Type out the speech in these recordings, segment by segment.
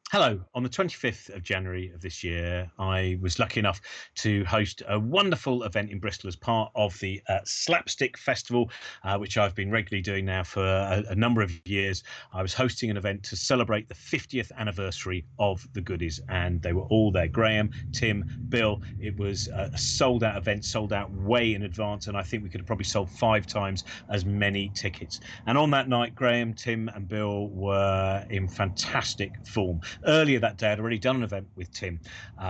Hello. On the 25th of January of this year, I was lucky enough to host a wonderful event in Bristol as part of the Slapstick Festival, which I've been regularly doing now for a number of years. I was hosting an event to celebrate the 50th anniversary of the Goodies, and they were all there. Graham, Tim, Bill. It was a sold out event, sold out way in advance, and I think we could have probably sold 5 times as many tickets. And on that night, Graham, Tim, and Bill were in fantastic form. Earlier that day, I'd already done an event with Tim,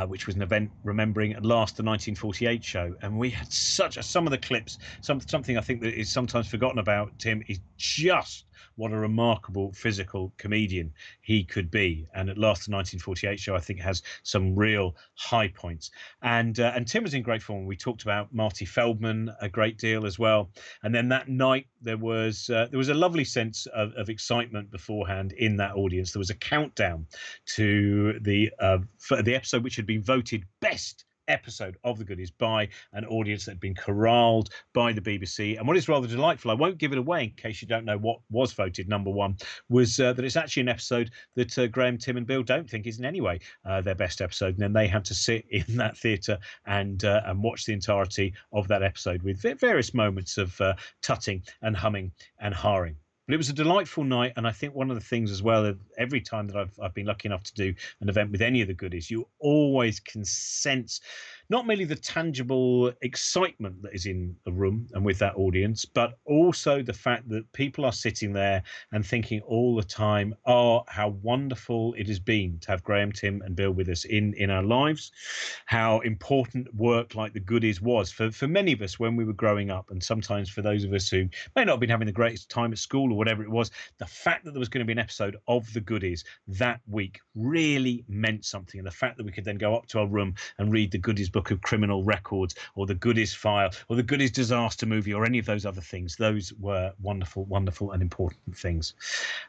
which was an event remembering at last the 1948 show, and we had some of the clips. Something I think that is sometimes forgotten about Tim is just what a remarkable physical comedian he could be. And at last, the 1948 show, I think, has some real high points. And Tim was in great form. We talked about Marty Feldman a great deal as well. And then that night, there was a lovely sense of excitement beforehand in that audience. There was a countdown to the episode which had been voted best episode of the Goodies by an audience that had been corralled by the BBC. And what is rather delightful, I won't give it away in case you don't know what was voted number one, was that it's actually an episode that Graham, Tim, and Bill don't think is in any way their best episode. And then they had to sit in that theatre and watch the entirety of that episode with various moments of tutting and humming and harring. But it was a delightful night, and I think one of the things as well, every time that I've been lucky enough to do an event with any of the Goodies, you always can sense not merely the tangible excitement that is in a room and with that audience, but also the fact that people are sitting there and thinking all the time, oh, how wonderful it has been to have Graham, Tim, and Bill with us in our lives, how important work like the Goodies was for many of us when we were growing up, and sometimes for those of us who may not have been having the greatest time at school or whatever it was. The fact that there was going to be an episode of the Goodies that week really meant something, and the fact that we could then go up to our room and read the Goodies book of criminal records, or the Goodies file, or the Goodies disaster movie, or any of those other things, those were wonderful, wonderful and important things.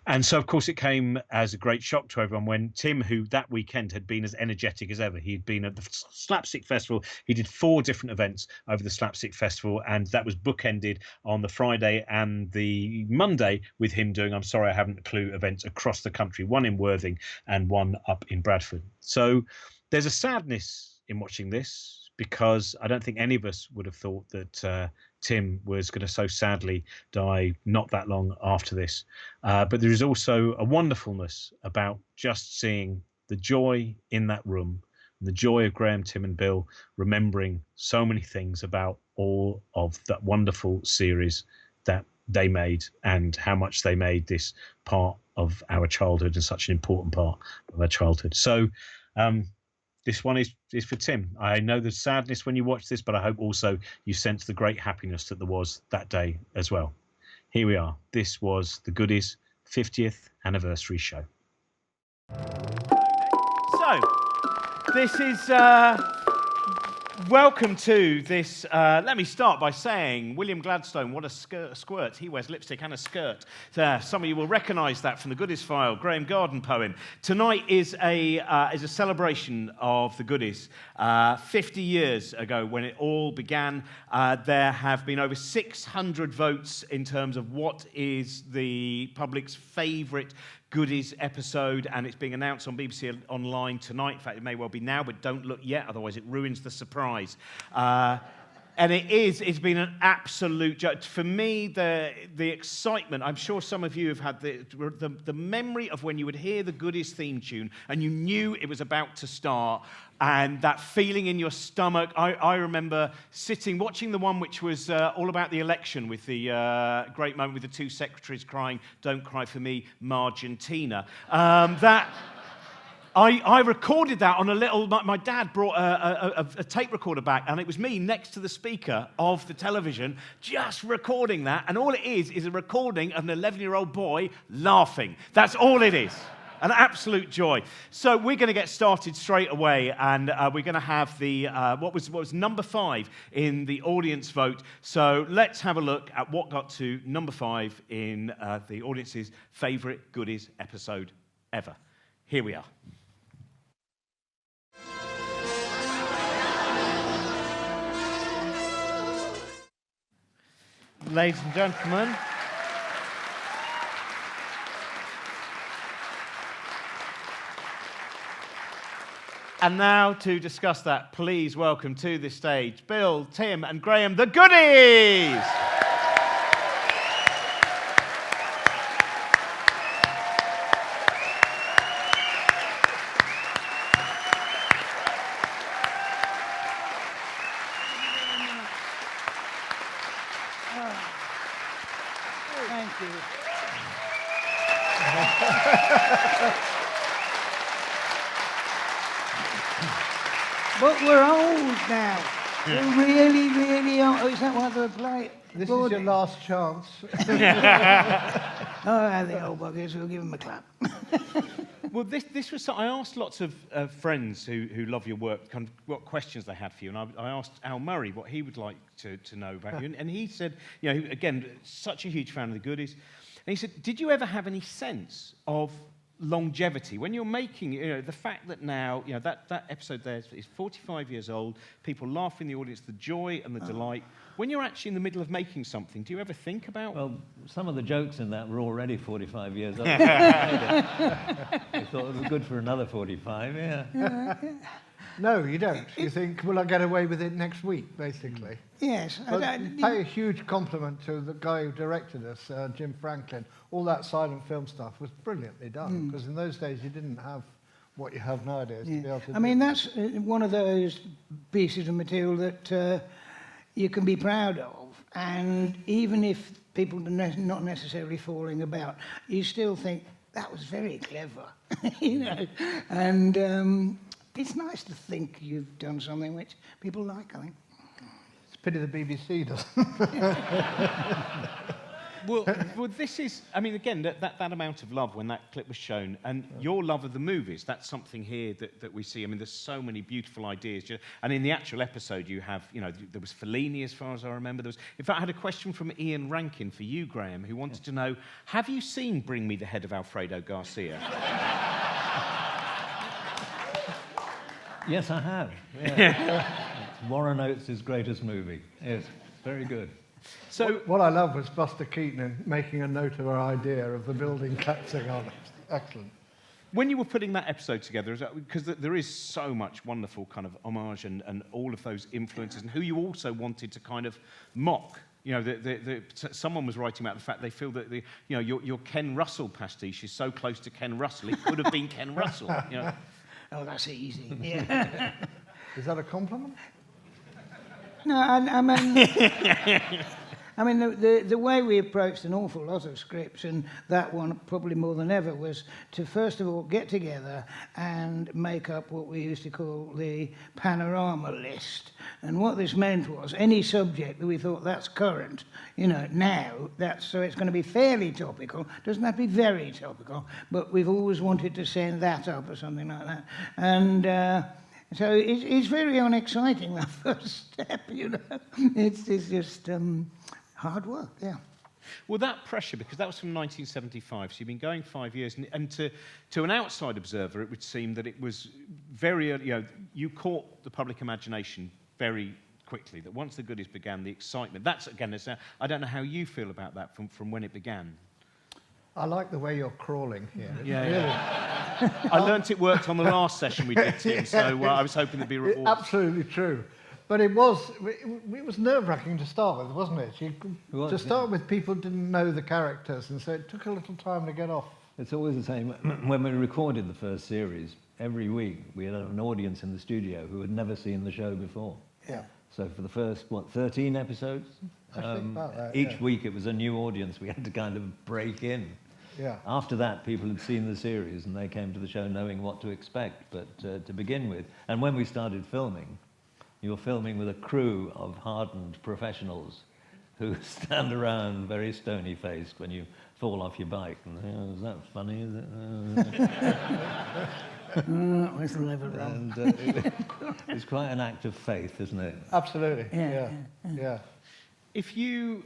And so, of course, it came as a great shock to everyone when Tim, who that weekend had been as energetic as ever, he'd been at the Slapstick Festival. He did 4 different events over the Slapstick Festival, and that was bookended on the Friday and the Monday with him doing I'm Sorry I Haven't a Clue events across the country, one in Worthing and one up in Bradford. So there's a sadness in watching this, because I don't think any of us would have thought that Tim was going to so sadly die not that long after this. But there is also a wonderfulness about just seeing the joy in that room, and the joy of Graham, Tim, and Bill remembering so many things about all of that wonderful series that they made, and how much they made this part of our childhood and such an important part of our childhood. So this one is for Tim. I know there's sadness when you watch this, but I hope also you sense the great happiness that there was that day as well. Here we are. This was the Goodies 50th anniversary show. So, this is welcome to this. Let me start by saying William Gladstone, what a squirt. He wears lipstick and a skirt. Some of you will recognise that from the Goodies file, Graham Garden poem. Tonight is a celebration of the Goodies. 50 years ago, when it all began, there have been over 600 votes in terms of what is the public's favourite Goodies episode, and it's being announced on BBC Online tonight. In fact, it may well be now, but don't look yet, otherwise it ruins the surprise. And it's been an absolute joy. For me, the excitement, I'm sure some of you have had the memory of when you would hear the Goodies theme tune and you knew it was about to start, and that feeling in your stomach. I remember watching the one which was all about the election, with the great moment with the 2 secretaries crying, "Don't cry for me, Margentina." I recorded that on a little. My dad brought a tape recorder back, and it was me next to the speaker of the television just recording that. And all it is a recording of an 11-year-old boy laughing. That's all it is. An absolute joy. So we're going to get started straight away, and we're going to have the what was number 5 in the audience vote. So let's have a look at what got to number 5 in the audience's favourite Goodies episode ever. Here we are. Ladies and gentlemen, And now to discuss that, please welcome to the stage Bill, Tim, and Graham, the Goodies. Thank you. But we're old now. We're really, really old. Oh, is that what they play? This is your last chance. Oh, the old buggers. We'll give them a clap. Well, this was. I asked lots of friends who love your work, kind of what questions they had for you, and I asked Al Murray what he would like to know about you, and he said, you know, again, such a huge fan of the Goodies, and he said, did you ever have any sense of longevity when you're making, you know, the fact that now, you know, that episode there is 45 years old, people laugh in the audience, the joy and the delight. When you're actually in the middle of making something, do you ever think about? Well, some of the jokes in that were already 45 years old. I thought it was good for another 45, yeah. No, you don't. You think, will I get away with it next week, basically? Yes. But pay a huge compliment to the guy who directed us, Jim Franklin. All that silent film stuff was brilliantly done, because in those days you didn't have what you have nowadays to be able to I mean, that's one of those pieces of material that you can be proud of, and even if people are not necessarily falling about, you still think that was very clever, you know, and it's nice to think you've done something which people like, I think. It's a pity the BBC doesn't. Well, this is, I mean, again, that amount of love when that clip was shown, and your love of the movies, that's something here that we see. I mean, there's so many beautiful ideas. And in the actual episode, you have, you know, there was Fellini, as far as I remember. There was, in fact, I had a question from Ian Rankin for you, Graham, who wanted to know, have you seen Bring Me the Head of Alfredo Garcia? Yes, I have. Yeah. It's Warren Oates' greatest movie. Yes, very good. So What I love was Buster Keaton making a note of her idea of the building collapsing on it. Excellent. when you were putting that episode together, because there is so much wonderful kind of homage and all of those influences, and who you also wanted to kind of mock. You know, someone was writing about the fact they feel that your Ken Russell pastiche is so close to Ken Russell, it could have been Ken Russell. You know. Oh, that's easy. Yeah. Is that a compliment? No, I mean, the way we approached an awful lot of scripts, and that one probably more than ever, was to first of all get together and make up what we used to call the panorama list. And what this meant was any subject that we thought that's current, now, so it's going to be fairly topical, doesn't have to be very topical, but we've always wanted to send that up or something like that. And so it's very unexciting, that first step, It's just hard work, yeah. Well, that pressure, because that was from 1975, so you've been going 5 years, and to an outside observer, it would seem that it was very early, you caught the public imagination very quickly, that once the goodies began, the excitement, that's, again, I don't know how you feel about that from when it began. I like the way you're crawling here. Yeah, really. yeah. I learnt it worked on the last session we did, Tim, so I was hoping there'd be a reward. Absolutely true. But it was nerve-wracking to start with, wasn't it? To start with, people didn't know the characters, and so it took a little time to get off. It's always the same. When we recorded the first series, every week we had an audience in the studio who had never seen the show before. Yeah. So for the first, 13 episodes? I think about that, each week it was a new audience we had to kind of break in. Yeah. After that, people had seen the series and they came to the show knowing what to expect. But to begin with, and when we started filming, you were filming with a crew of hardened professionals who stand around very stony-faced when you fall off your bike. And, is that funny? Is it? And it's quite an act of faith, isn't it? Absolutely. Yeah. Yeah. If you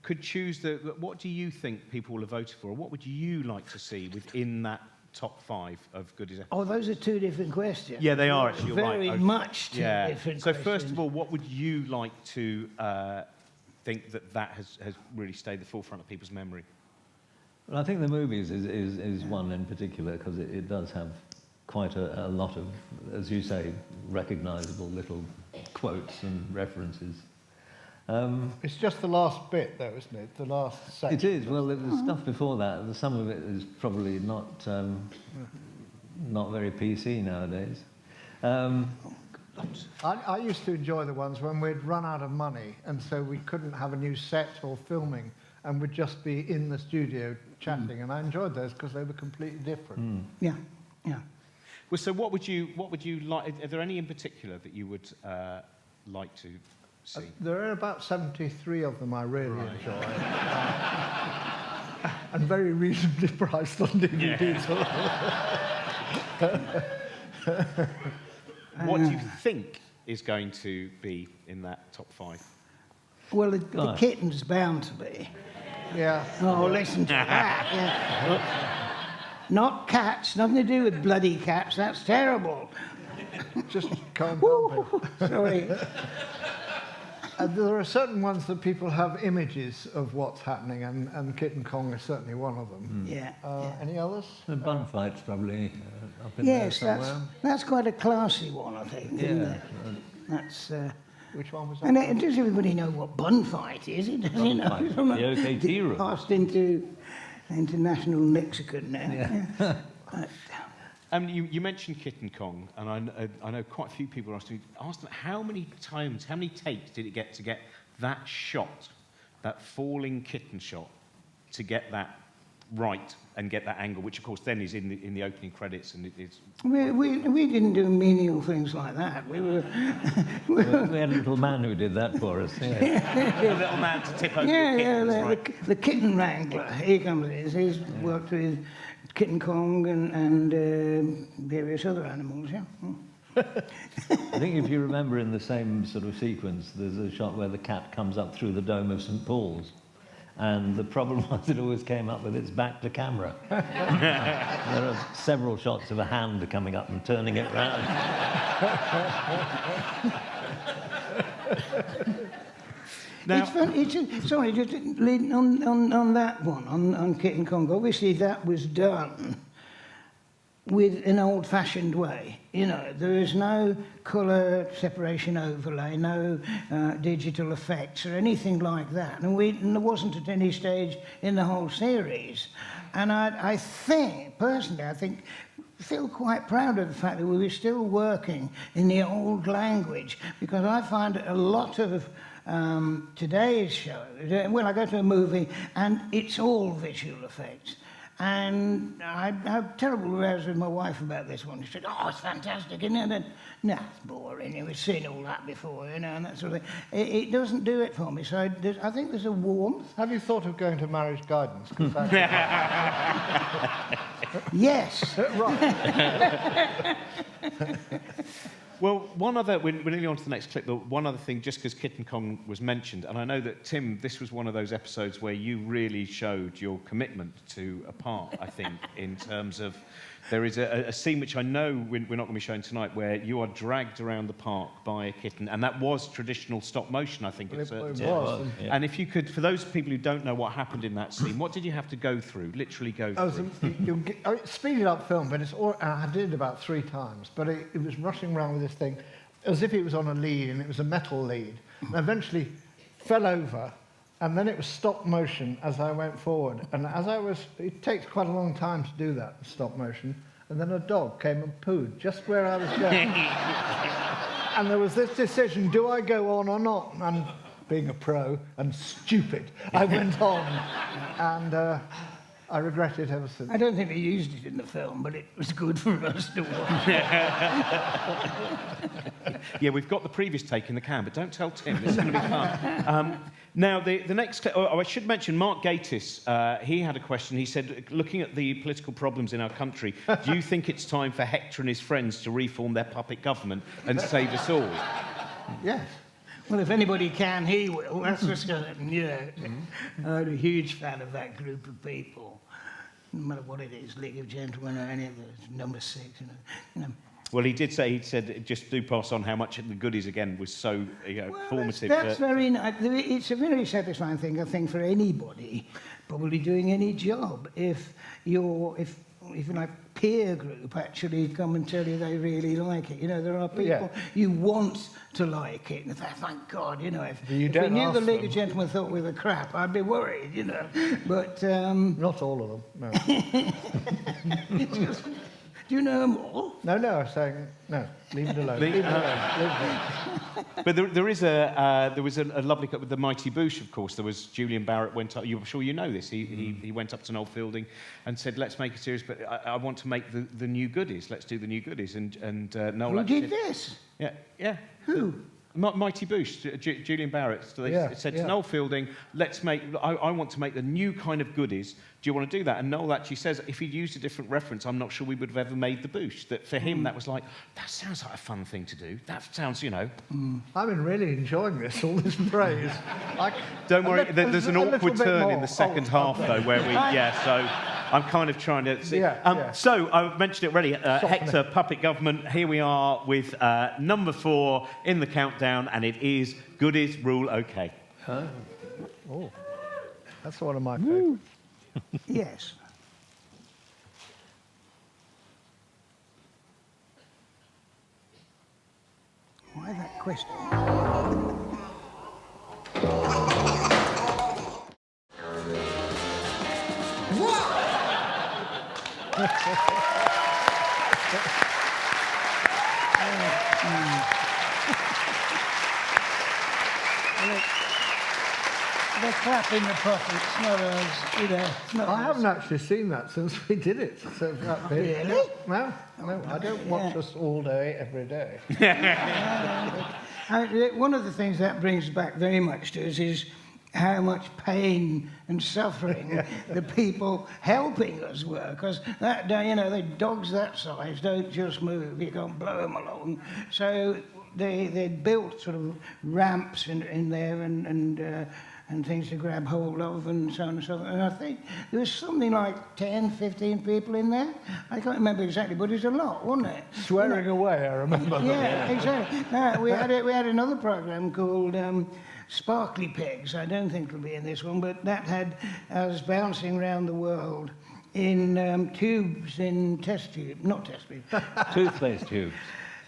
could choose, what do you think people will have voted for? Or what would you like to see within that top 5 of goodies? Oh, those are two different questions. Yeah, they are, actually. Very much two different So questions. first of all, what would you like to think that has really stayed the forefront of people's memory? Well, I think the movies is one in particular because it does have quite a lot of, as you say, recognisable little quotes and references. It's just the last bit, though, isn't it? The last section. It is. Well, the stuff before that, some of it is probably not very PC nowadays. I used to enjoy the ones when we'd run out of money, and so we couldn't have a new set or filming, and we'd just be in the studio chatting, and I enjoyed those because they were completely different. Yeah, yeah. Well, so what would you like? Are there any in particular that you would like to see? There are about 73 of them I really enjoy. And very reasonably priced on DVDs. What do you think is going to be in that top 5? Well, the kitten's bound to be. Yeah. Oh, listen to that. Yeah. Not cats, nothing to do with bloody cats, that's terrible. Just can't help it. Sorry. There are certain ones that people have images of what's happening, and Kitten Kong is certainly one of them. Yeah. Any others? The bun fight's probably up in Yes, there somewhere. that's quite a classy one, I think, isn't it? That's... Which one was that? And does everybody know what bun fight is? Does he know? Fight. The OKT room. Passed into national lexicon now. Yeah. You mentioned Kitten Kong, and I know quite a few people asked how many takes did it get to get that shot, that falling kitten shot, to get that right and get that angle, which of course then is in the opening credits, and it's. We didn't do menial things like that. We had a little man who did that for us. Yeah. A little man to tip over your kittens, right? The kitten wrangler. Here comes. He's worked with Kitten Kong and various other animals. Yeah. I think if you remember in the same sort of sequence, there's a shot where the cat comes up through the dome of St. Paul's. And the problem was it always came up with its back to camera. There are several shots of a hand coming up and turning it round. Now, it's fun. Sorry, just leading on that one, on Kitten Kong. Obviously, that was done with an old-fashioned way. You know, there is no colour separation overlay, no digital effects or anything like that. And there wasn't at any stage in the whole series. And I think, personally, feel quite proud of the fact that we were still working in the old language, because I find a lot of today's shows, well, I go to a movie and it's all visual effects. And I had terrible rows with my wife about this one. She said, "Oh, it's fantastic," and then, "No, it's boring. We've seen all that before, you know," and that sort of thing. It doesn't do it for me. So I think there's a warmth. Have you thought of going to marriage guidance? 'Cause that's Yes. right. Well, we're nearly on to the next clip, but one other thing, just because Kitten Kong was mentioned, and I know that, Tim, this was one of those episodes where you really showed your commitment to a part, I think, in terms of, there is a scene which I know we're not going to be showing tonight, where you are dragged around the park by a kitten, and that was traditional stop motion, I think. It was. Yeah. And if you could, for those people who don't know what happened in that scene, what did you have to go through, literally go through? Speeded up film, but I did it about 3 times, but it was rushing around with this thing as if it was on a lead, and it was a metal lead, and eventually fell over, and then it was stop motion as I went forward, and it takes quite a long time to do that, stop motion, and then a dog came and pooed just where I was going. And there was this decision, do I go on or not? And being a pro and stupid, I went on, and I regret it ever since. I don't think they used it in the film, but it was good for us to watch. Yeah, we've got the previous take in the can, but don't tell Tim. This is going to be fun. Now, the next clip... I should mention Mark Gatiss. He had a question. He said, looking at the political problems in our country, do you think it's time for Hector and his friends to reform their puppet government and save us all? Yes. Well, if anybody can, he will. That's for certain, yeah. I'm a huge fan of that group of people. No matter what it is, League of Gentlemen or any of the number 6, you know. Well, he said, just do pass on how much the goodies, again, was so formative. That's very nice. It's a very satisfying thing, I think, for anybody probably doing any job. If if you like, peer group actually come and tell you they really like it. You know, there are people you want to like it, and thank God, you know, if we knew the League of Gentlemen thought we were crap, I'd be worried, you know. But not all of them. No. Do you know them all? No, I'm saying no. Leave it alone. Leave it alone. But there was a lovely couple with the Mighty Boosh, of course. There was Julian Barrett went up. I'm sure you know this. He went up to Noel Fielding and said, "Let's make a series, but I want to make the new goodies. Let's do the new goodies." And Noel. Who did this? Yeah. Who? Mighty Boosh, Julian Barrett. So they said to Noel Fielding, "Let's make. I want to make the new kind of goodies. Do you want to do that?" And Noel actually says, if he'd used a different reference, I'm not sure we would have ever made the Boosh. That for him, that was like, that sounds like a fun thing to do. That sounds, you know. I've been really enjoying this, all this praise. Don't worry, there's an awkward turn in the second half, though, where we, so I'm kind of trying to see. So I mentioned it already, Hector, Puppet Government. Here we are with number 4 in the countdown, and it is Goodies Rule OK. Oh, that's one of my favourites. Yes. Why that question? They're clapping the puppets, not us, you know. I haven't actually seen that since we did it. So Really? No, I don't watch us all day, every day. One of the things that brings back very much to us is how much pain and suffering the people helping us were, because that, you know, the dogs that size don't just move, you can't blow them along. So they built sort of ramps in there and things to grab hold of and so on and so on. And I think there was something like 10, 15 people in there. I can't remember exactly, but it was a lot, wasn't it? Swearing away, I remember. Yeah, exactly. Now, we had another programme called Sparkly Pegs. I don't think it'll be in this one, but that had us bouncing around the world in tubes, in test tubes, not test tubes. Toothpaste tubes.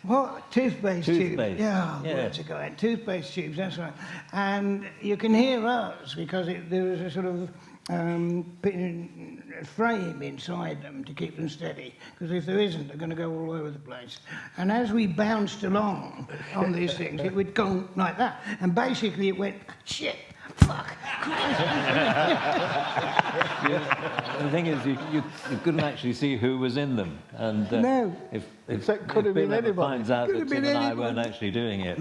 What? Toothpaste tubes. Yeah. Words are going. Toothpaste tubes, that's right. And you can hear us because there was a sort of frame inside them to keep them steady, because if there isn't, they're going to go all over the place. And as we bounced along on these things, it would go like that. And basically it went, shit, fuck. The thing is, you couldn't actually see who was in them. And No. if could have been Bill ever anybody. finds out Could that have Tim been and I anyone. weren't actually doing it.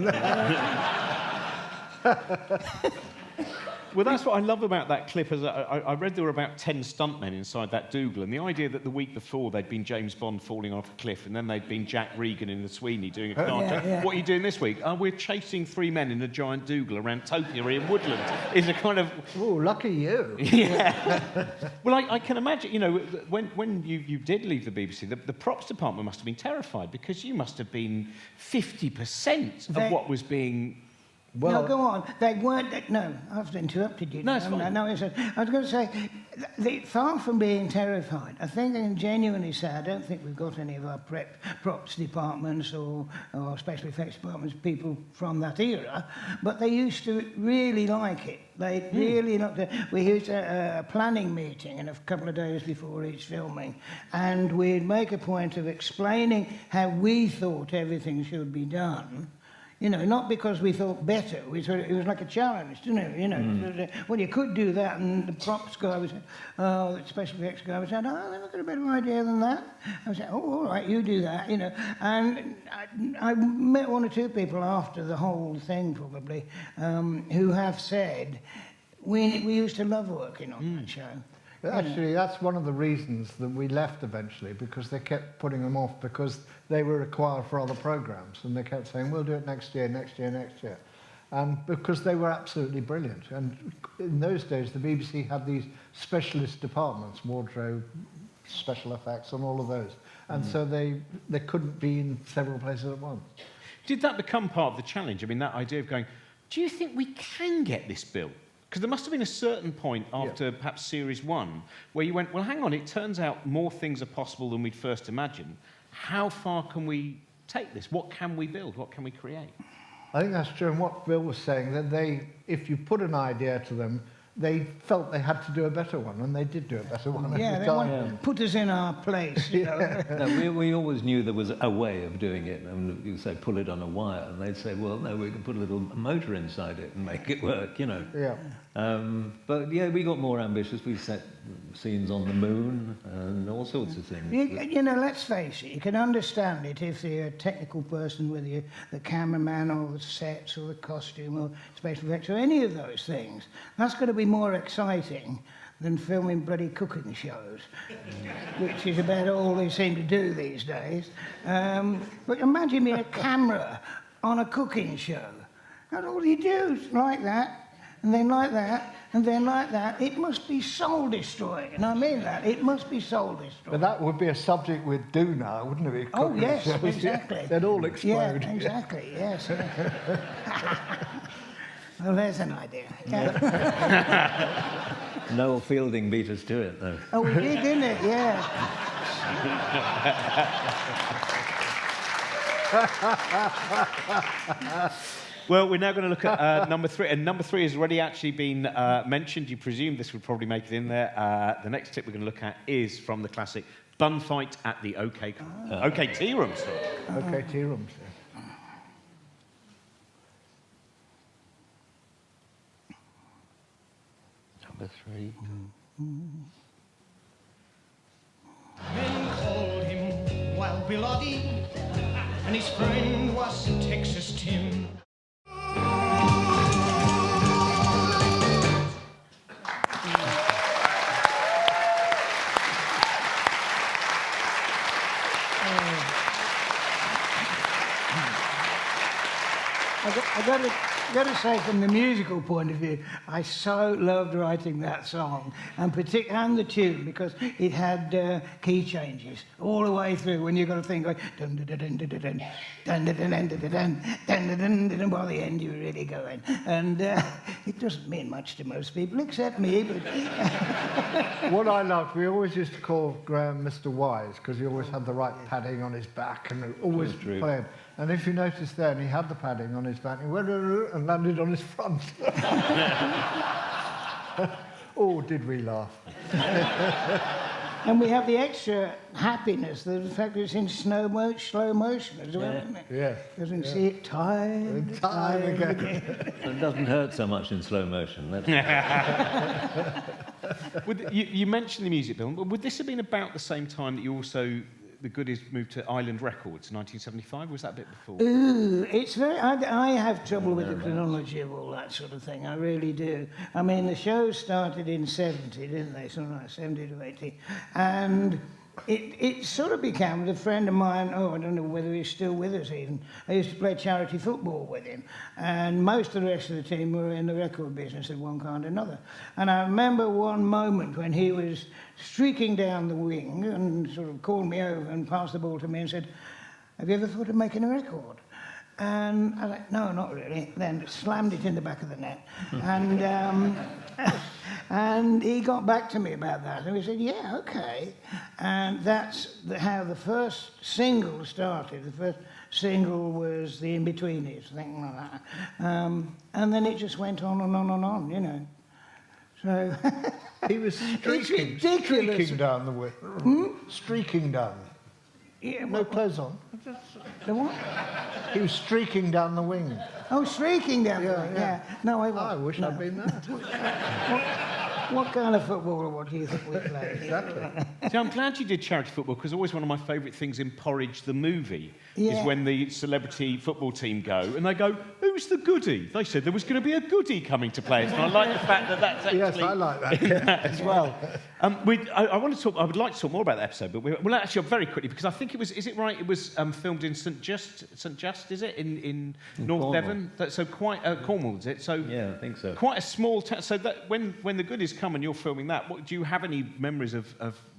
Well, that's what I love about that clip. Is I read there were about 10 stuntmen inside that Dougal, and the idea that the week before they'd been James Bond falling off a cliff, and then they'd been Jack Regan in the Sweeney doing a cartoon. What are you doing this week? We're chasing 3 men in a giant Dougal around Topiary in Woodland. Is a kind of... Oh, lucky you. Yeah. Well, I can imagine, you know, when you did leave the BBC, the props department must have been terrified, because you must have been 50% of what was being... Well, no, go on. They weren't... No, I've interrupted you. No, it's fine. No, I was going to say, far from being terrified, I think they can genuinely say, I don't think we've got any of our props departments or special effects departments, people from that era, but they used to really like it. They really not. We used a planning meeting and a couple of days before each filming, and we'd make a point of explaining how we thought everything should be done. You know, not because we thought better. We thought it was like a challenge, didn't it? You know, well, you could do that, and the props guy was, the special effects guy was saying, oh, they've got a better idea than that. I was saying, oh, all right, you do that, you know. And I met 1 or 2 people after the whole thing, probably, who have said, we used to love working on that show. Actually, that's one of the reasons that we left eventually, because they kept putting them off because they were required for other programmes, and they kept saying, we'll do it next year, next year, next year. And because they were absolutely brilliant. And in those days, the BBC had these specialist departments, wardrobe, special effects, and all of those. And so they couldn't be in several places at once. Did that become part of the challenge? I mean, that idea of going, do you think we can get this built? Because there must have been a certain point after perhaps series 1 where you went, well, hang on, it turns out more things are possible than we'd first imagined. How far can we take this? What can we build? What can we create? I think that's true. And what Bill was saying, that if you put an idea to them, they felt they had to do a better one, and they did do a better one. Yeah, they want to put us in our place. You know? No, we always knew there was a way of doing it. And you say, pull it on a wire, and they'd say, well, no, we can put a little motor inside it and make it work, you know. Yeah. But yeah, we got more ambitious. We set scenes on the moon and all sorts of things. You know, let's face it, you can understand it if you're a technical person, whether you're the cameraman or the sets or the costume or special effects or any of those things. That's going to be more exciting than filming bloody cooking shows, which is about all they seem to do these days. But imagine me a camera on a cooking show. And all you do is like that, and then like that, and then like that. It must be soul-destroying, and I mean that. It must be soul-destroying. But that would be a subject we'd do now, wouldn't it? Oh, yes, exactly. They'd all explode. Yeah, exactly, yes. Well, there's an idea. Noel Fielding beat us to it, though. Oh, we did, didn't it? Yeah. Well, we're now going to look at number 3, and number 3 has already actually been mentioned. You presume this would probably make it in there. The next tip we're going to look at is from the classic Bun Fight at the OK Tea Room store. OK Tea Rooms. Number 3. Men called him Wild Bill Oddie, and his friend was Texas Tim. I got to say, from the musical point of view, I so loved writing that song, and the tune, because it had key changes all the way through. When you've got to think like dun dun dun dun dun dun dun dun dun dun dun dun dun dun, by the end you're really going, and it doesn't mean much to most people except me. But What I loved, we always used to call Graham Mr. Wise because he always had the right padding on his back and always played. And if you notice then, he had the padding on his back and he went and landed on his front. Oh, did we laugh. And we have the extra happiness, the fact that it's in slow motion as well, isn't it? Yeah. Because we see it time and time again. It doesn't hurt so much in slow motion. You mentioned the music, Bill, but would this have been about the same time that you also, the Goodies moved to Island Records, 1975? Was that a bit before? Ooh, it's very... I have trouble with the chronology of all that sort of thing, I really do. I mean, the show started in 70, didn't they? Something like 70 to 80. And it sort of became, with a friend of mine, I don't know whether he's still with us even, I used to play charity football with him, and most of the rest of the team were in the record business of one kind or another. And I remember one moment when he was streaking down the wing and sort of called me over and passed the ball to me and said, "Have you ever thought of making a record?" And I was like, "No, not really." Then slammed it in the back of the net. And and he got back to me about that. And we said, "Yeah, okay." And that's how the first single started. The first single was The In-Betweeners, something like that. And then it just went on and on and on, you know. So He was streaking, it's ridiculous. streaking down the way. Streaking down. Yeah, No clothes on. the what? He was streaking down the wing. Oh, streaking down the wing, yeah. No, I I wasn't. wish No. I'd been there. What kind of football or what do you think we play? Exactly. See, I'm glad you did charity football, because always one of my favourite things in Porridge the movie Yeah. is when the celebrity football team go, and they go, "Who's the goodie?" They said there was going to be a goodie coming to play it, and I like the fact that that's actually Yes, I like that. in that as well. I want to talk. I would like to talk more about that episode, but we'll actually very quickly, because I think it was. Is it right? It was filmed in St Just, is it in North Cornwall. Devon? So quite Cornwall, is it? So Yeah, I think so. quite a small town. So that when the goodies come and you're filming that, do you have any memories of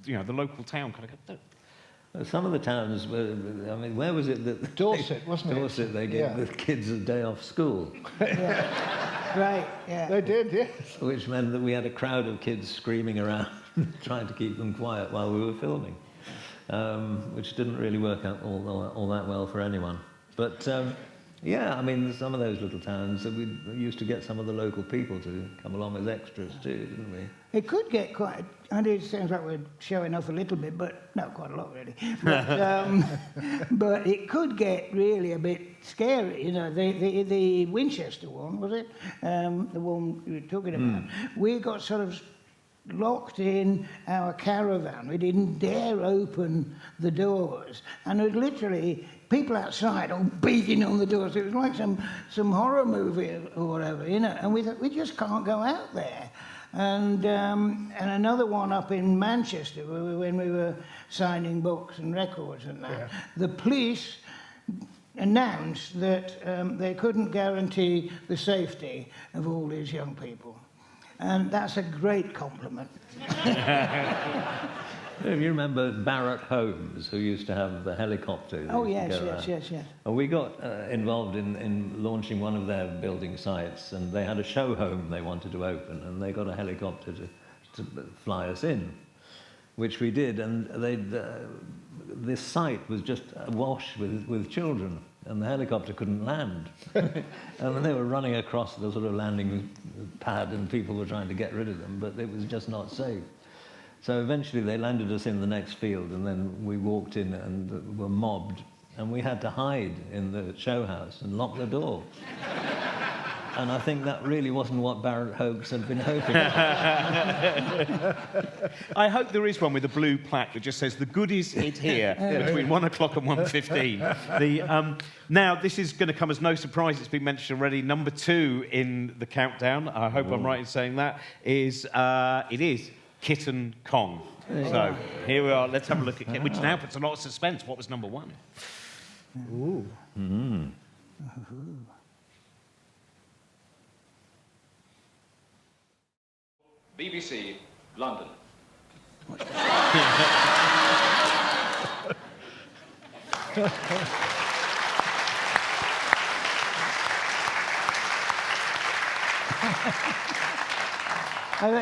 the local town kind of? Some of the towns, I mean, where was it that... Dorset, wasn't it? Dorset, they gave the kids a day off school. great, yeah. They did, yes. Which meant that we had a crowd of kids screaming around, trying to keep them quiet while we were filming, which didn't really work out all that well for anyone. But yeah, I mean, some of those little towns, we used to get some of the local people to come along as extras too, didn't we? It could get quite, and it sounds like we're showing off a little bit, but no, quite a lot really. But, but it could get really a bit scary, you know. The Winchester one, was it? The one you were talking about. We got sort of locked in our caravan. We didn't dare open the doors, and it was literally people outside all beating on the doors. It was like some horror movie or whatever, you know. And we thought, we just can't go out there. And another one up in Manchester, when we were signing books and records and that, Yeah. the police announced that they couldn't guarantee the safety of all these young people. And that's a great compliment. If you remember Barrett Holmes, who used to have the helicopter. Oh, yes. And we got involved in launching one of their building sites, and they had a show home they wanted to open, and they got a helicopter to fly us in, which we did, and this site was just awash with children, and the helicopter couldn't land. And they were running across the sort of landing pad, and people were trying to get rid of them, but it was just not safe. So eventually they landed us in the next field, and then we walked in and were mobbed, and we had to hide in the show house and lock the door. And I think that really wasn't what Barrett Holmes had been hoping. I hope there is one with a blue plaque that just says, the goodies hid here between 1 o'clock and 1:15. Now, this is going to come as no surprise. It's been mentioned already. Number 2 in the countdown, I hope I'm right in saying that, is it is Kitten Kong. So here we are. Let's have a look at Kitten, which now puts a lot of suspense. What was number 1? Ooh. Mm. BBC, London.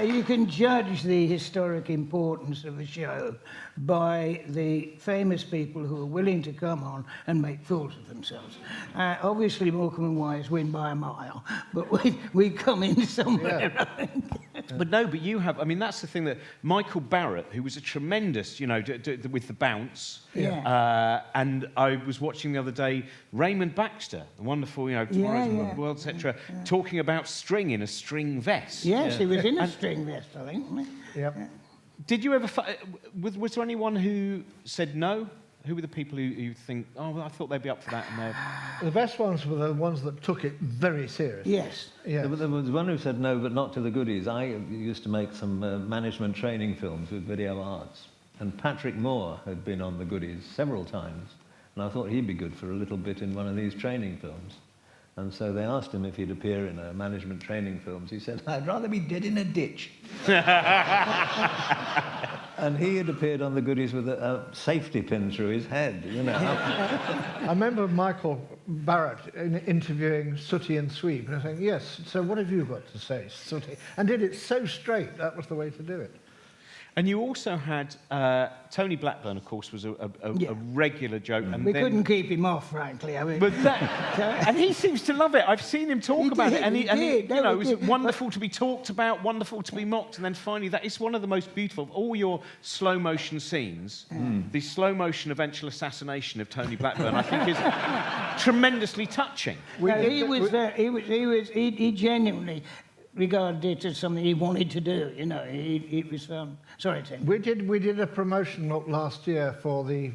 You can judge the historic importance of a show by the famous people who are willing to come on and make fools of themselves. Obviously, Morecambe and Wise win by a mile, but we come in somewhere, I think. But you have, I mean, that's the thing that Michael Barrett, who was a tremendous, you know, with the bounce. Yeah. And I was watching the other day Raymond Baxter, the wonderful, you know, Tomorrow's World, etc., talking about string in a string vest. Yes, he was in a string vest, I think, wasn't he? Yep. Yeah. Did you ever, was there anyone who said no? Who were the people who think, oh, well, I thought they'd be up for that? And The best ones were the ones that took it very seriously. Yes. Yes. There was one who said no, but not to the goodies. I used to make some management training films with video arts, and Patrick Moore had been on the goodies several times, and I thought he'd be good for a little bit in one of these training films. And so they asked him if he'd appear in a management training films. He said, I'd rather be dead in a ditch. And he had appeared on the goodies with a safety pin through his head, you know. I remember Michael Barrett interviewing Sooty and Sweep, and saying, yes, so what have you got to say, Sooty? And did it so straight, that was the way to do it. And you also had Tony Blackburn, of course, was a regular joke. And We couldn't keep him off, frankly. I mean, But and he seems to love it. I've seen him talk about it, and he did. you know, it We was did. wonderful to be talked about, wonderful to be mocked, and then finally, that is one of the most beautiful of all your slow motion scenes. The slow motion eventual assassination of Tony Blackburn, I think, is tremendously touching. He genuinely regarded it as something he wanted to do. You know, it was sorry, Tim. We did a promotion last year for the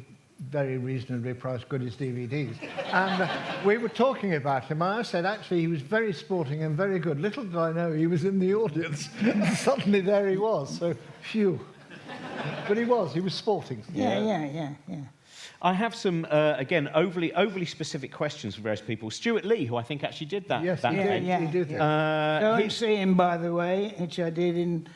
very reasonably priced Goodies DVDs, and we were talking about him. I said, actually, he was very sporting and very good. Little did I know he was in the audience. Suddenly there he was, so phew. But he was sporting. Yeah. I have some, again, overly specific questions for various people. Stuart Lee, who I think actually did that. Yes, that he event. did. He did. Go and see him, by the way, which I did in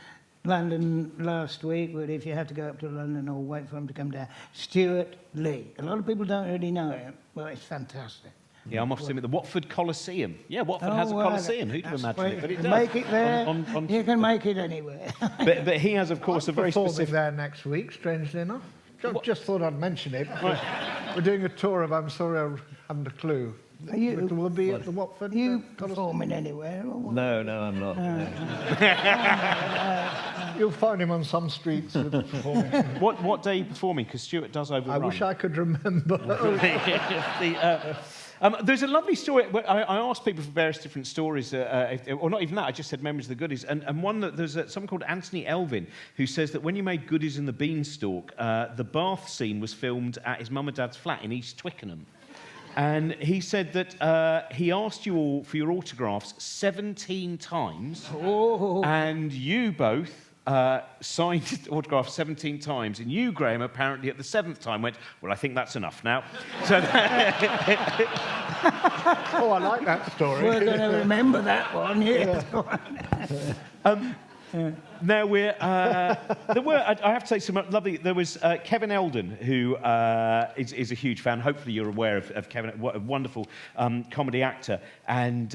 London last week, but if you have to go up to London or wait for him to come down, Stuart Lee. A lot of people don't really know him, but it's fantastic. Yeah, I'm off seeing at the Watford Coliseum. Yeah, Watford has a Coliseum. Who'd have imagined it? But it does. Make it there. You can make it anywhere. But he has, of course, a very specific... there next week, strangely enough. Just thought I'd mention it. We're doing a tour of I'm Sorry I Haven't a Clue. We'll be at the Watford. Are you performing anywhere? Or what? No, I'm not. You'll find him on some streets performing. What day are you performing? Because Stuart does overrun. I wish I could remember. There's a lovely story. I asked people for various different stories, or not even that. I just said memories of the Goodies, and one that there's someone called Anthony Elvin who says that when you made Goodies and the Beanstalk, the bath scene was filmed at his mum and dad's flat in East Twickenham, and he said that he asked you all for your autographs 17 times, and you both signed autographs 17 times, and you, Graham, apparently at the 7th time went, well, I think that's enough now. So I like that story. We're going to remember that one, yeah. Now we're... there were, I have to say, some lovely... There was Kevin Eldon, who is a huge fan. Hopefully you're aware of Kevin, what a wonderful comedy actor and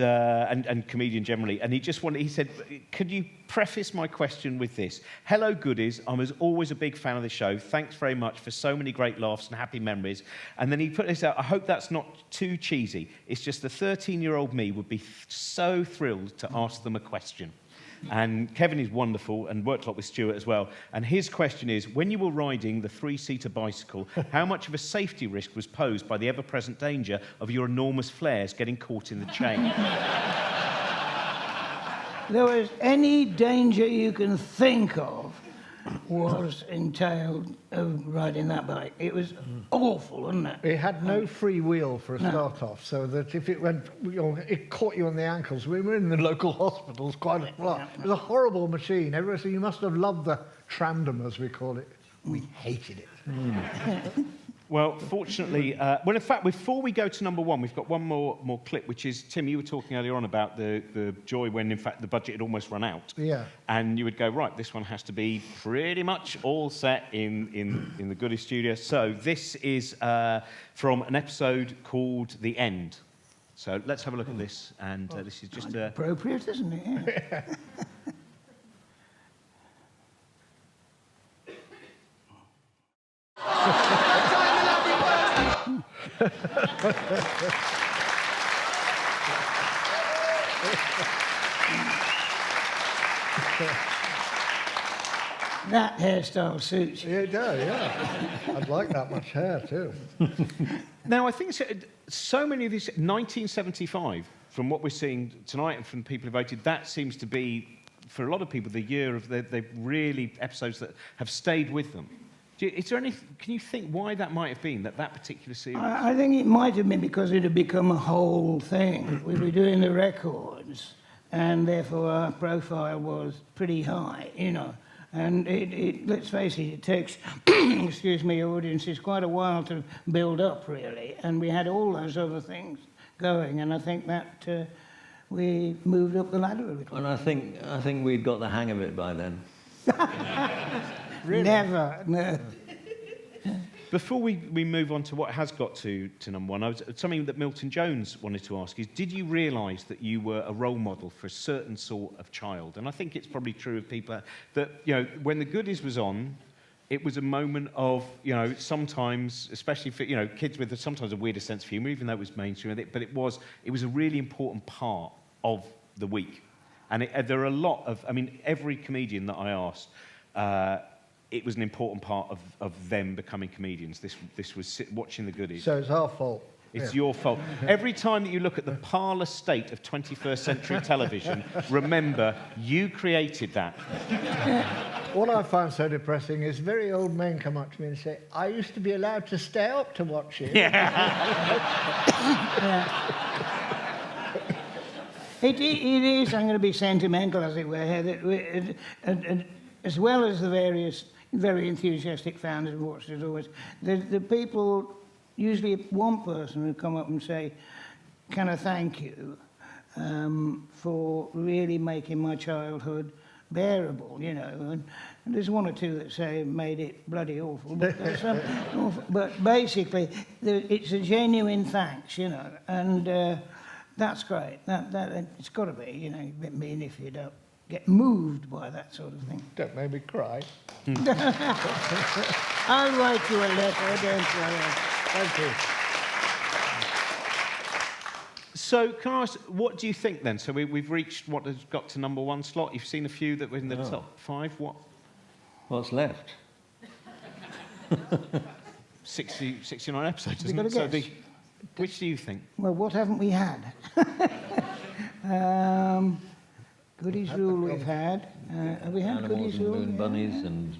comedian generally. And he just wanted... He said, could you preface my question with this? Hello, Goodies. I was always a big fan of the show. Thanks very much for so many great laughs and happy memories. And then he put this out. I hope that's not too cheesy. It's just the 13-year-old me would be so thrilled to ask them a question. And Kevin is wonderful and worked a lot with Stuart as well. And his question is, when you were riding the 3-seater bicycle, how much of a safety risk was posed by the ever-present danger of your enormous flares getting caught in the chain? There was any danger you can think of was entailed of riding that bike. It was awful, wasn't it? It had no free wheel for a start off, so that if it went, it caught you on the ankles. We were in the local hospitals quite a lot. It was a horrible machine. So you must have loved the tramdom, as we call it. We hated it. Well, fortunately, in fact, before we go to number one, we've got one more clip, which is, Tim, you were talking earlier on about the joy when, in fact, the budget had almost run out. Yeah. And you would go, right, this one has to be pretty much all set in the Goody studio. So this is from an episode called The End. So let's have a look at this. And this is just... appropriate, isn't it? Yeah. That hairstyle suits you. Yeah, it does, yeah. I'd like that much hair, too. Now, I think so many of these... 1975, from what we're seeing tonight and from people who voted, that seems to be, for a lot of people, the year of the really episodes that have stayed with them. Is there any? Can you think why that might have been, that particular series? I think it might have been because it had become a whole thing. We were doing the records, and therefore our profile was pretty high, you know. And let's face it, it takes, excuse me, audiences quite a while to build up, really. And we had all those other things going, and I think that we moved up the ladder a little. And I think we'd got the hang of it by then. Really? Never, no. Before we move on to what has got to number one, something that Milton Jones wanted to ask is, did you realise that you were a role model for a certain sort of child? And I think it's probably true of people that, you know, when the Goodies was on, it was a moment of, you know, sometimes, especially for, you know, kids with sometimes a weirder sense of humour, even though it was mainstream, but it was a really important part of the week. And there are a lot of, I mean, every comedian that I asked, it was an important part of them becoming comedians. This was watching the Goodies. So it's our fault. It's your fault. Every time that you look at the parlour state of 21st century television, remember, you created that. What I find so depressing is very old men come up to me and say, I used to be allowed to stay up to watch it. It is, I'm going to be sentimental, as it were, as well as the various very enthusiastic fans who watched it always, the people, usually one person would come up and say, can I thank you for really making my childhood bearable, you know. And there's one or two that say made it bloody awful, but there's some awful. But basically, it's a genuine thanks, you know, and that's great. That it's got to be, you know, a bit mean if you don't get moved by that sort of thing. Don't make me cry. I'll write you a letter, don't worry. Thank you. So, can I ask, what do you think then? So we've reached what has got to number one slot. You've seen a few that were in the top 5. What's left? 69 episodes, Have you isn't got it? a guess? Which do you think? Well, what haven't we had? Goodies Rule we've had. Have we had Animals Goodies and Rule? moon Yeah. bunnies and...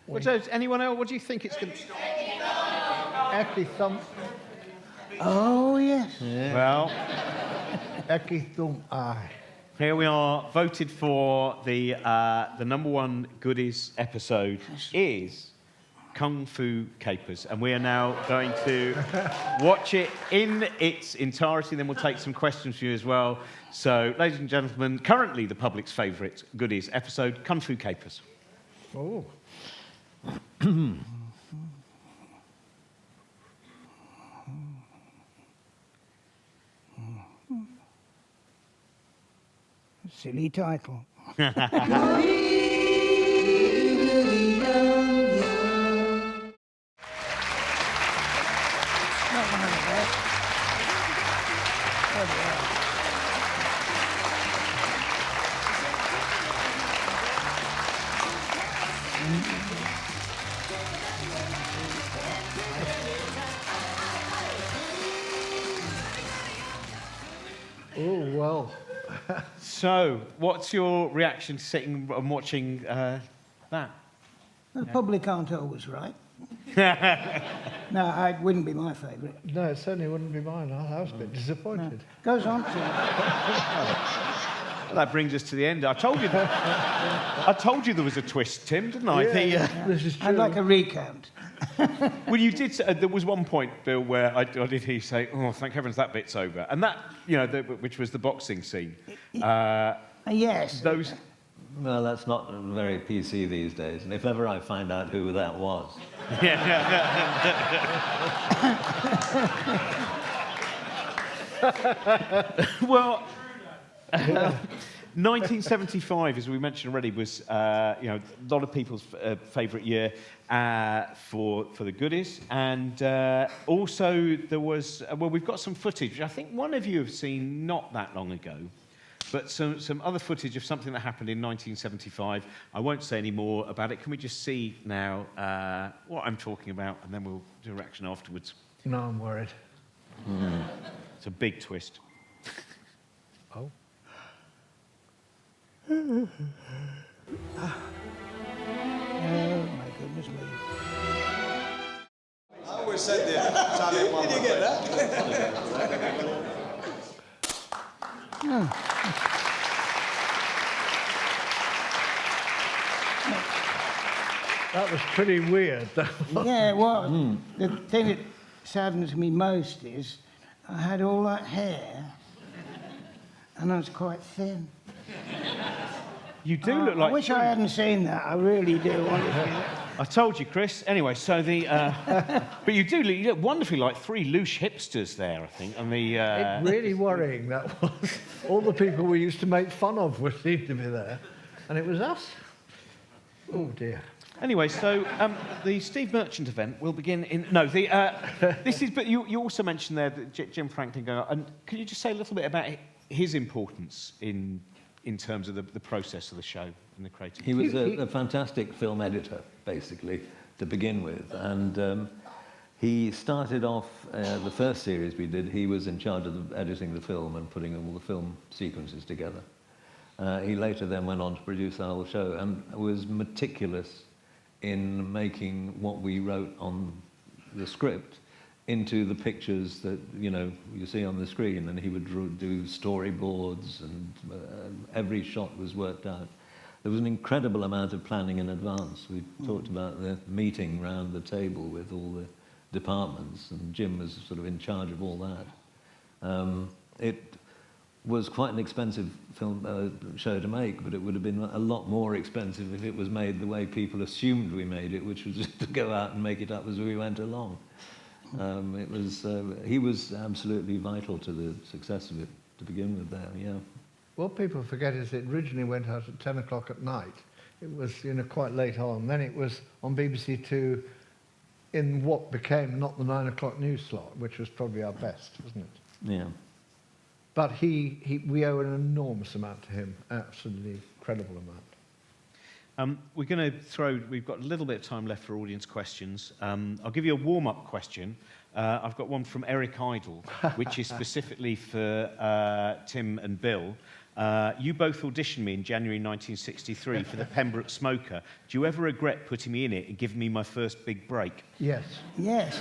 What does anyone else? What do you think it's going to? Eki thump, Oh, yes. Well, eki thump, aye. here we are. Voted for the number one goodies episode is Kung Fu Capers, and we are now going to watch it in its entirety. Then we'll take some questions from you as well. So, ladies and gentlemen, currently the public's favourite goodies episode, Kung Fu Capers. Oh. Silly title. Not one of the best. Oh, yeah. Oh, well. So, what's your reaction to sitting and watching that? The public aren't always right. No, it wouldn't be my favourite. No, it certainly wouldn't be mine. I was a bit disappointed. Goes on to. That brings us to the end. I told you there was a twist, Tim, didn't I? This is true. I'd like a recount. Well, you did. There was one point, Bill, where I did hear you say, "Oh, thank heavens that bit's over," and that, you know, which was the boxing scene. Yes. Those. Well, that's not very PC these days. And if ever I find out who that was... Well, 1975, as we mentioned already, was you know, a lot of people's favourite year for the goodies, and also there was well, we've got some footage which I think one of you have seen not that long ago, but some other footage of something that happened in 1975. I won't say any more about it. Can we just see now what I'm talking about, and then we'll do a reaction afterwards. No, I'm worried. It's a big twist. Oh. Oh, my goodness me. I always said that. Did you get that? That was pretty weird. Yeah, well, the thing that saddens me most is I had all that hair and I was quite thin. You do look like... I wish I hadn't seen that. I really do. Honestly. I told you, Chris. Anyway, so the... but you look wonderfully like 3 loose hipsters there, I think. And the... It's really worrying, that was. All the people we used to make fun of seemed to be there. And it was us. Oh, dear. Anyway, so the Steve Merchant event will begin in... No, the... this is... But you also mentioned there that Jim Franklin going on. And can you just say a little bit about his importance in terms of the process of the show and the creative? He was a fantastic film editor, basically, to begin with. And he started off, the first series we did, he was in charge of editing the film and putting all the film sequences together. He later then went on to produce the whole show and was meticulous in making what we wrote on the script into the pictures that, you know, you see on the screen, and he would do storyboards, and every shot was worked out. There was an incredible amount of planning in advance. We talked about the meeting round the table with all the departments, and Jim was sort of in charge of all that. was quite an expensive show to make, but it would have been a lot more expensive if it was made the way people assumed we made it, which was just to go out and make it up as we went along. He was absolutely vital to the success of it to begin with there, yeah. What people forget is it originally went out at 10 o'clock at night. It was, quite late on. Then it was on BBC Two in what became not the 9 o'clock news slot, which was probably our best, wasn't it? Yeah. But we owe an enormous amount to him, absolutely incredible amount. We've got a little bit of time left for audience questions. I'll give you a warm-up question. I've got one from Eric Idle, which is specifically for Tim and Bill. You both auditioned me in January 1963 for the Pembroke Smoker. Do you ever regret putting me in it and giving me my first big break? Yes. Yes.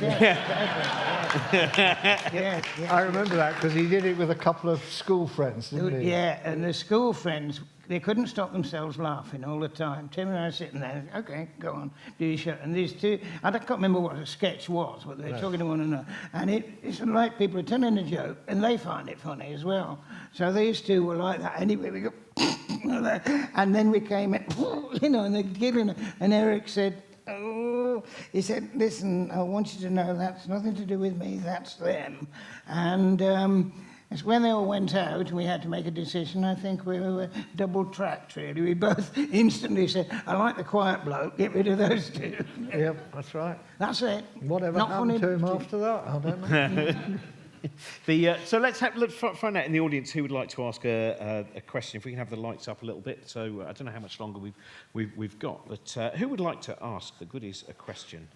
Yes. I remember that because he did it with a couple of school friends, didn't he? Yeah, and the school friends, they couldn't stop themselves laughing all the time. Tim and I were sitting there, okay, go on, do your show. And these two, I can't remember what the sketch was, but they were talking to one another. And it's like people are telling a joke, and they find it funny as well. So these two were like that. Anyway, we go, and then we came in, and they're giggling. And Eric said, he said, listen, I want you to know that's nothing to do with me, that's them. And it's when they all went out and we had to make a decision, I think we were double-tracked, really. We both instantly said, I like the quiet bloke, get rid of those two. Yep, that's right. That's it. Whatever happened to him after that, I don't know. So let's find out in the audience who would like to ask a question. If we can have the lights up a little bit. So I don't know how much longer we've got, but who would like to ask the goodies a question?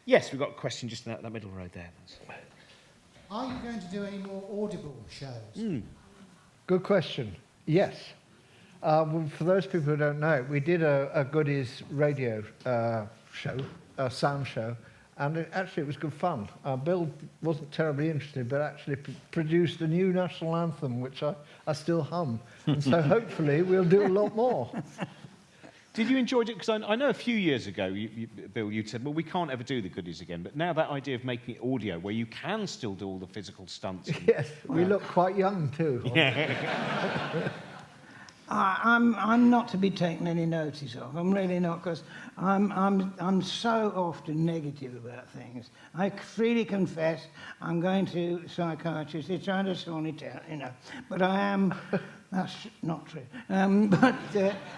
Yes, we've got a question just in that middle row there. Are you going to do any more Audible shows? Good question. Yes. Well, for those people who don't know, we did a goodies radio show, a sound show, and it was good fun. Bill wasn't terribly interested, but actually produced a new national anthem, which I still hum. And so hopefully we'll do a lot more. Did you enjoy it? Because I know a few years ago, Bill, you said, well, we can't ever do the goodies again. But now that idea of making it audio, where you can still do all the physical stunts. Yes, we look quite young too. I'm not to be taken any notice of. I'm really not, because I'm so often negative about things. I freely confess I'm going to psychiatrists. They're trying to sort it out, But I am. That's not true. But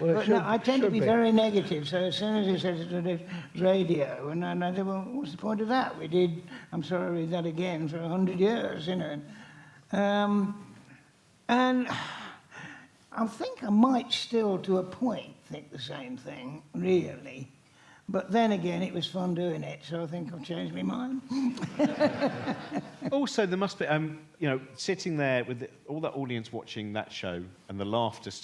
I tend to be very negative. So as soon as he says it's radio, and I said, well, what's the point of that? We did. I'm sorry, I read that again for 100 years, And I think I might still, to a point, think the same thing, really. But then again, it was fun doing it, so I think I've changed my mind. Also, there must be, sitting there with all that audience watching that show, and the laughter it's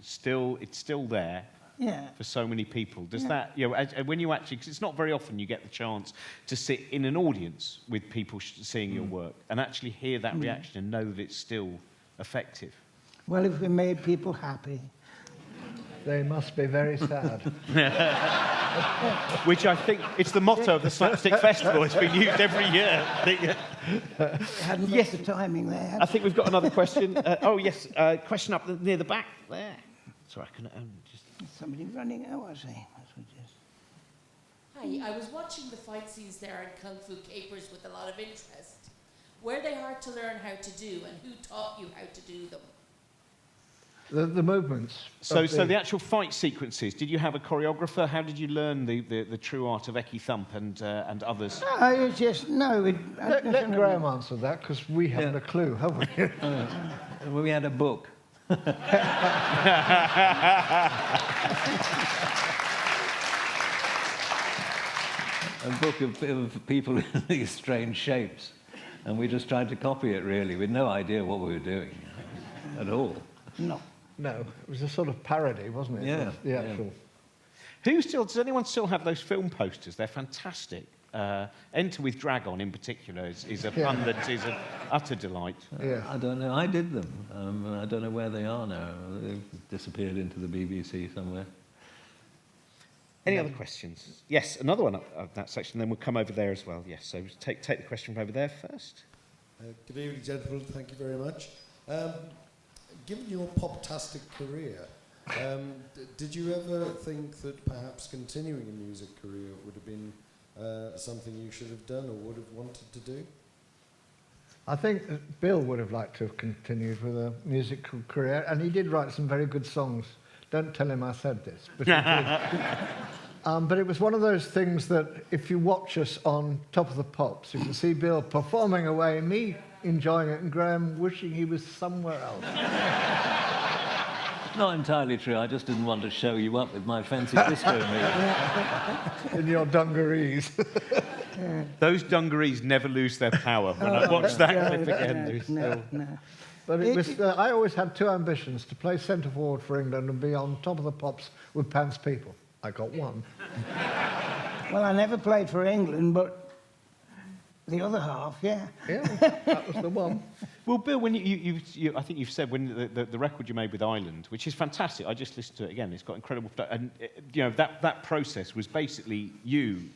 still there. Yeah. For so many people. Does that, when you actually, because it's not very often you get the chance to sit in an audience with people seeing your work and actually hear that reaction and know that it's still effective. Well, if we made people happy. They must be very sad. Which I think, it's the motto of the Slapstick Festival. It's been used every year. Hadn't got the timing there. I think we've got another question. Question up near the back there. Sorry, I couldn't just... Somebody running, I see. Hi, I was watching the fight scenes there in Kung Fu Capers with a lot of interest. Were they hard to learn how to do, and who taught you how to do them? The movements. So the actual fight sequences, did you have a choreographer? How did you learn the true art of Eki Thump and others? Let Graham answer that, because we haven't a clue, have we? We had a book. A book of people in these strange shapes, and we just tried to copy it, really, with no idea what we were doing at all. No, it was a sort of parody, wasn't it? Yeah. The actual. Does anyone still have those film posters? They're fantastic. Enter with Dragon in particular is a fun that is an utter delight. I don't know. I did them. I don't know where they are now. They've disappeared into the BBC somewhere. Any other questions? Yes, another one of that section, then we'll come over there as well. Yes, so take the question from over there first. Good evening, gentlemen. Thank you very much. Given your pop-tastic career, did you ever think that perhaps continuing a music career would have been something you should have done or would have wanted to do? I think that Bill would have liked to have continued with a musical career, and he did write some very good songs. Don't tell him I said this, but he did. But it was one of those things that if you watch us on Top of the Pops, you can see Bill performing away, me enjoying it, and Graham wishing he was somewhere else. Not entirely true. I just didn't want to show you up with my fancy disco music. In your dungarees. Those dungarees never lose their power. When I watch that clip again, No. But it was, I always had two ambitions, to play centre forward for England and be on Top of the Pops with Pants People. I got one. Well, I never played for England, but the other half, yeah. Yeah, that was the one. Well, Bill, when you I think you've said when the record you made with Ireland, which is fantastic. I just listened to it again. It's got incredible, and you know that process was basically you,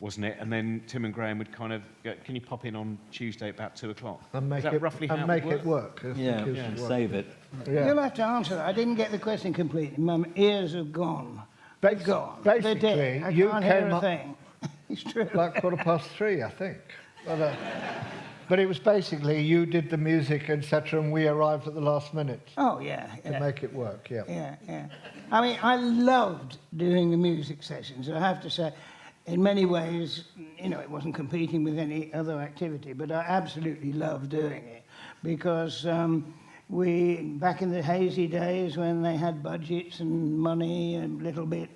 wasn't it? And then Tim and Graham would kind of go, can you pop in on Tuesday about 2:00? And make is that roughly how it work. Yeah, save it. Yeah. You'll have to answer that. I didn't get the question completely. My ears have gone. They're gone. Basically, They're dead. I you can't hear came a up thing. It's true. like 3:15, I think. But it was basically you did the music, etc., and we arrived at the last minute. Oh, yeah. To make it work, yeah. Yeah. I mean, I loved doing the music sessions. I have to say, in many ways, you know, it wasn't competing with any other activity, but I absolutely loved doing it because we, back in the hazy days when they had budgets and money and a little bit,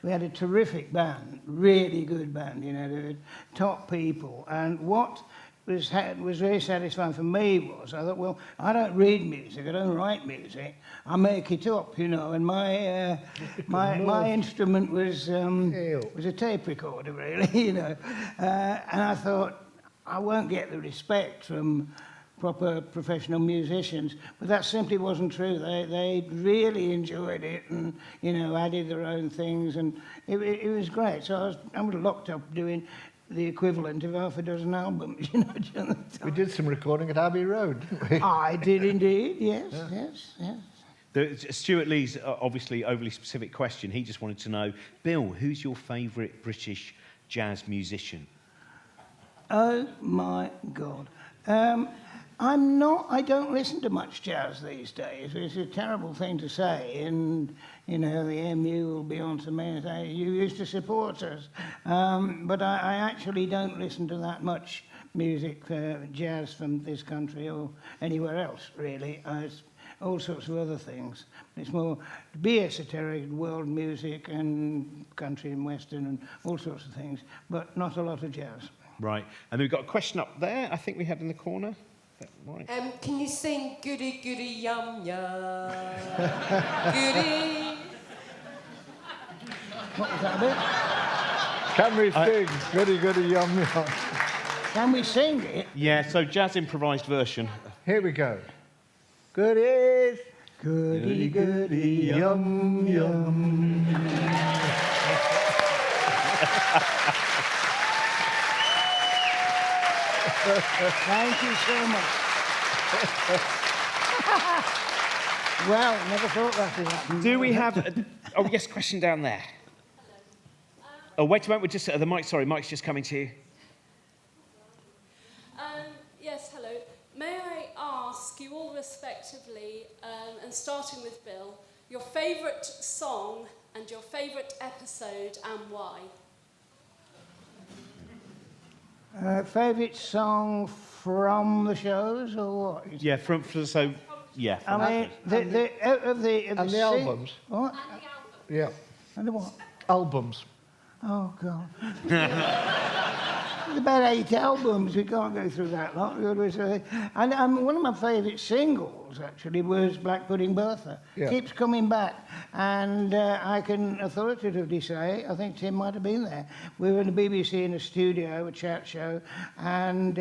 we had a terrific band, really good band, you know, they were top people. And what was very satisfying for me was, I thought, well, I don't read music, I don't write music, I make it up, you know, and my instrument was a tape recorder, really, you know. And I thought, I won't get the respect from proper professional musicians, but that simply wasn't true. They really enjoyed it and, you know, added their own things, and it was great. So I was locked up doing the equivalent of half a dozen albums, you know. We did some recording at Abbey Road, didn't we? I did indeed, yes. Stuart Lee's obviously overly specific question. He just wanted to know, Bill, who's your favourite British jazz musician? Oh my God. I don't listen to much jazz these days. It's a terrible thing to say, and, you know, the MU will be on to me and say, you used to support us. But I actually don't listen to that much music, jazz from this country or anywhere else, really. It's all sorts of other things. It's more to be esoteric, world music and country and western and all sorts of things, but not a lot of jazz. Right. And we've got a question up there, I think we had in the corner. Right. Can you sing Goody Goody Yum Yum? Goody. What was that about? Can we sing Goody Goody Yum Yum? Can we sing it? Yeah, so jazz improvised version. Here we go. Goodies. Goody Goody Yum Yum. Thank you so much. Well, never thought that would happen. Do we have... oh, yes, question down there. Oh, wait a moment, we're just... the mic, sorry, mic's just coming to you. Yes, hello. May I ask you all respectively, and starting with Bill, your favourite song and your favourite episode and why? Favourite song from the shows or what? Yeah, so... Yeah. I mean, the albums. What? Yeah. And the what? Albums. Oh, God. There's about 8 albums. We can't go through that lot. And one of my favourite singles, actually, was Black Pudding Bertha. Yeah. Keeps coming back. And I can authoritatively say, I think Tim might have been there. We were in the BBC in a studio, a chat show, and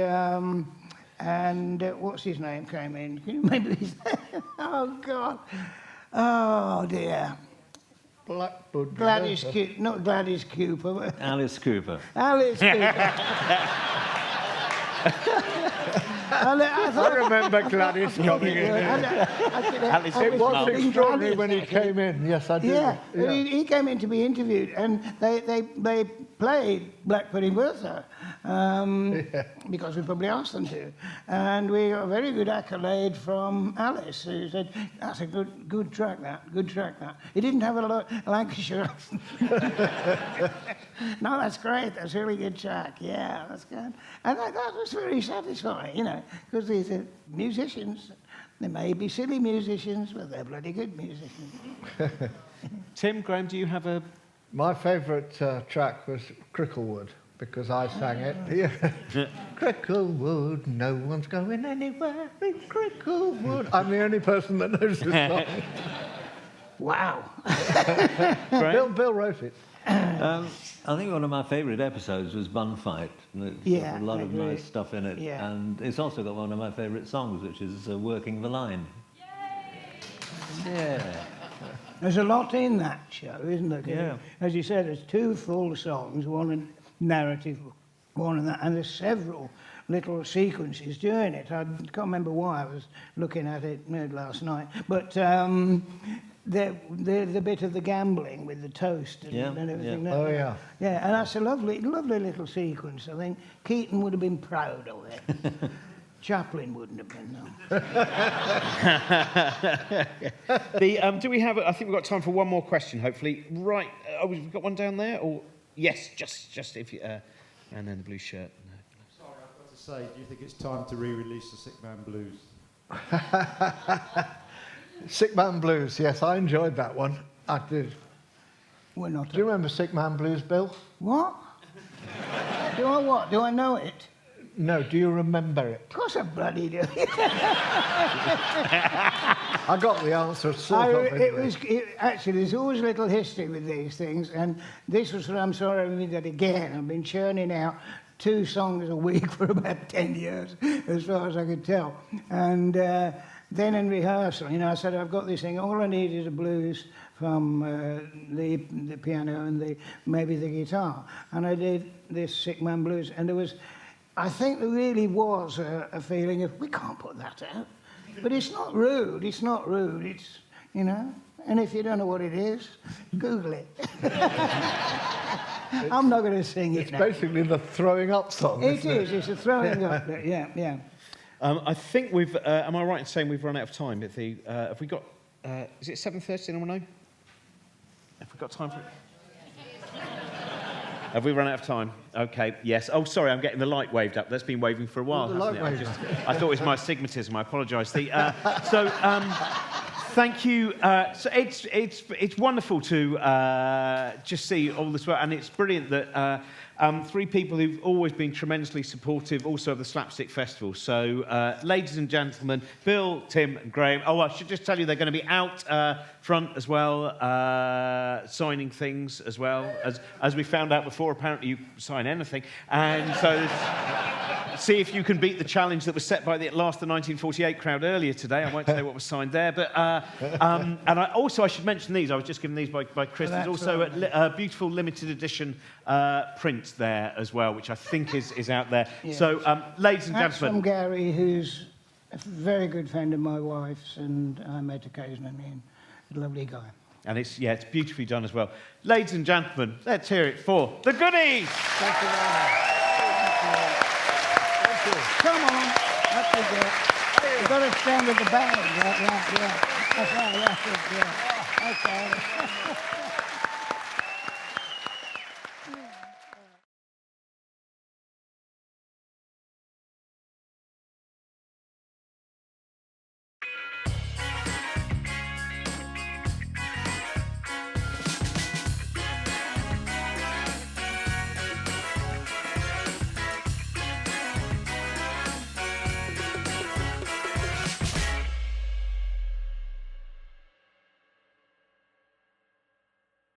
what's his name came in? Can you remember his name? Oh, God. Oh, dear. Gladys Cooper, not Gladys Cooper. Alice Cooper. Alice Cooper. I remember Gladys coming in. It was extraordinary when he came in. Yes, I do. Yeah, he came in to be interviewed, and they played Black Pudding Bertha because we probably asked them to, and we got a very good accolade from Alice, who said, "That's a good track. Good track. That." He didn't have a Lancashire accent. No, that's great. That's a really good track. Yeah, that's good. And that was very satisfying, because these are musicians. They may be silly musicians, but they're bloody good musicians. Tim, Graham, do you have a... My favourite track was Cricklewood, because I sang it. Yeah. Cricklewood, no one's going anywhere in Cricklewood. I'm the only person that knows this song. Wow. Bill wrote it. I think one of my favourite episodes was Bun Fight. There's a lot of nice stuff in it. Yeah. And it's also got one of my favourite songs, which is Working the Line. Yay! Yeah. There's a lot in that show, isn't there? Yeah. As you said, there's 2 full songs, one a narrative, one and that, and there's several little sequences during it. I can't remember why, I was looking at it last night. But the bit of the gambling with the toast and everything. Oh, yeah. Yeah, and that's a lovely little sequence. I think Keaton would have been proud of it. Chaplin wouldn't have been, no. Do we have... I think we've got time for one more question, hopefully. Right. We've got one down there? Or yes, just if you... and then the blue shirt. No. Sorry, I've got to say, do you think it's time to re-release the Sick Man Blues? Sick Man Blues, yes, I enjoyed that one. I did. We're not... Do you remember Sick Man Blues, Bill? What? Do I what? Do I know it? No, do you remember it? Of course I bloody do. I got the answer Actually, there's always a little history with these things, and this was what I'm sorry we did again. I've been churning out 2 songs a week for about 10 years, as far as I could tell. And then in rehearsal, I said, I've got this thing, all I need is a blues from the piano and maybe the guitar. And I did this Sick Man Blues, and I think there really was a feeling of, we can't put that out. But it's not rude, it's, and if you don't know what it is, Google it. I'm not going to sing it It's now. basically the throwing up song. It is, it's a throwing up, yeah. I think we've... am I right in saying we've run out of time? Have we got... is it 7:30, anyone know? Have we got time for it? Have we run out of time? Okay, yes. Oh, sorry, I'm getting the light waved up. That's been waving for a while, hasn't it? I thought it was my astigmatism. I apologise. Thank you. So it's wonderful to just see all this work, and it's brilliant that 3 people who've always been tremendously supportive also of the Slapstick Festival. So, ladies and gentlemen, Bill, Tim and Graham. Oh, I should just tell you they're going to be out front as well, signing things as well. As we found out before, apparently you sign anything. And so see if you can beat the challenge that was set by the 1948 crowd earlier today. I won't say what was signed there. But and I should mention these. I was just given these by Chris. There's also a beautiful limited edition print there as well, which I think is out there. Yes. So, ladies and That's gentlemen... from Gary, who's a very good friend of my wife's, and I met occasionally, and a lovely guy. And it's beautifully done as well. Ladies and gentlemen, let's hear it for the Goodies! Thank you very much. Thank you. Come on, that's it. You've got to stand with the band. Yeah. That's right, yeah. Okay.